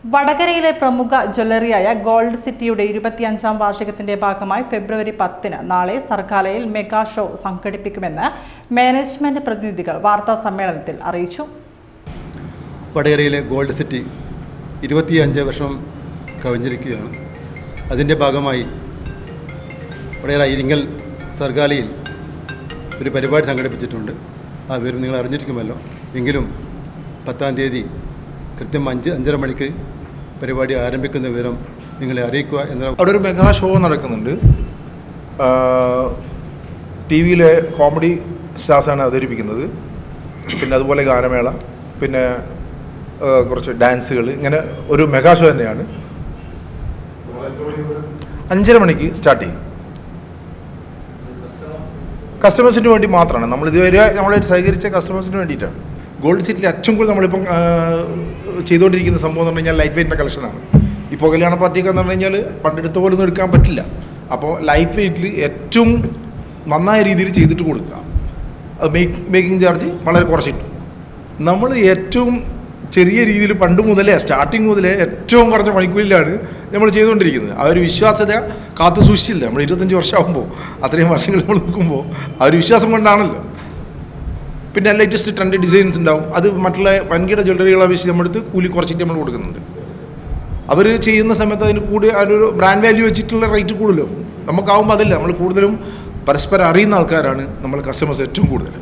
വടകരയിലെ പ്രമുഖ ജ്വല്ലറിയായ ഗോൾഡ് സിറ്റിയുടെ 25ാം വാർഷികത്തിന്റെ ഭാഗമായി ഫെബ്രുവരി 10-ന് നാളെ സർഗാലയിൽ മെഗാ ഷോ സംഘടിപ്പിക്കുമെന്ന് മാനേജ്മെന്റ് പ്രതിനിധികൾ വാർത്താ സമ്മേളനത്തിൽ അറിയിച്ചു. വടകരയിലെ ഗോൾഡ് സിറ്റി 25 വർഷം കഴിഞ്ഞിരിക്കുകയാണ്. അതിൻ്റെ ഭാഗമായി വടകര ഇരിങ്ങൽ സർഗാലയിൽ ഒരു പരിപാടി സംഘടിപ്പിച്ചിട്ടുണ്ട്. ആ വിവരം നിങ്ങൾ അറിഞ്ഞിരിക്കുമല്ലോ. എങ്കിലും 10-ാം തീയതി കൃത്യം 5:30 മണിക്ക് പരിപാടി ആരംഭിക്കുന്ന വിവരം നിങ്ങളെ അറിയിക്കുക എന്ന. അവിടെ ഒരു മെഗാ ഷോ നടക്കുന്നുണ്ട്. ടി വിയിലെ കോമഡി സ്റ്റാർസാണ് അവതരിപ്പിക്കുന്നത്. പിന്നെ അതുപോലെ ഗാനമേള, പിന്നെ കുറച്ച് ഡാൻസുകൾ, ഇങ്ങനെ ഒരു മെഗാ ഷോ തന്നെയാണ്. 5:30 മണിക്ക് സ്റ്റാർട്ട് ചെയ്യും. കസ്റ്റമേഴ്സിന് വേണ്ടി മാത്രമാണ്. നമ്മളിതുവരെ സഹകരിച്ച കസ്റ്റമേഴ്സിന് വേണ്ടിയിട്ടാണ്. ഗോൾഡ് സിറ്റിയിൽ ഏറ്റവും കൂടുതൽ നമ്മളിപ്പം ചെയ്തുകൊണ്ടിരിക്കുന്ന സംഭവം എന്ന് പറഞ്ഞു കഴിഞ്ഞാൽ ലൈറ്റ് വെയ്റ്റിൻ്റെ കളക്ഷനാണ്. ഇപ്പോൾ കല്യാണ പാർട്ടിയൊക്കെ എന്ന് പറഞ്ഞു കഴിഞ്ഞാൽ പണ്ടെടുത്ത പോലെ ഒന്നും എടുക്കാൻ പറ്റില്ല. അപ്പോൾ ലൈറ്റ് വെയ്റ്റിൽ ഏറ്റവും നന്നായ രീതിയിൽ ചെയ്തിട്ട് കൊടുക്കുക. അത് മേക്കിംഗ് ചാർജ് വളരെ കുറച്ചിട്ടു. നമ്മൾ ഏറ്റവും ചെറിയ രീതിയിൽ പണ്ട് മുതലേ സ്റ്റാർട്ടിങ് മുതലേ ഏറ്റവും കുറഞ്ഞ മണിക്കൂറിലാണ് നമ്മൾ ചെയ്തുകൊണ്ടിരിക്കുന്നത്. ആ ഒരു വിശ്വാസ്യത കാത്തു സൂക്ഷിച്ചില്ല. നമ്മൾ 25 വർഷമാകുമ്പോൾ, അത്രയും വർഷങ്ങൾ നമ്മൾ നോക്കുമ്പോൾ ആ ഒരു വിശ്വാസം കൊണ്ടാണല്ലോ. പിന്നെ ലേറ്റസ്റ്റ് ട്രെൻഡ് ഡിസൈൻസ് ഉണ്ടാവും. അത് മറ്റുള്ള വൻകിട ജ്വല്ലറികളെ അപേക്ഷിച്ച് നമ്മളെടുത്ത് കൂലി കുറച്ചിട്ട് നമ്മൾ കൊടുക്കുന്നുണ്ട്. അവർ ചെയ്യുന്ന സമയത്ത് അതിന് കൂടി അതിനൊരു ബ്രാൻഡ് വാല്യൂ വെച്ചിട്ടുള്ള റേറ്റ് കൂടുതലും നമുക്കാവുമ്പോൾ അതില്ല. നമ്മൾ കൂടുതലും പരസ്പരം അറിയുന്ന ആൾക്കാരാണ് നമ്മൾ കസ്റ്റമേഴ്സ് ഏറ്റവും കൂടുതൽ.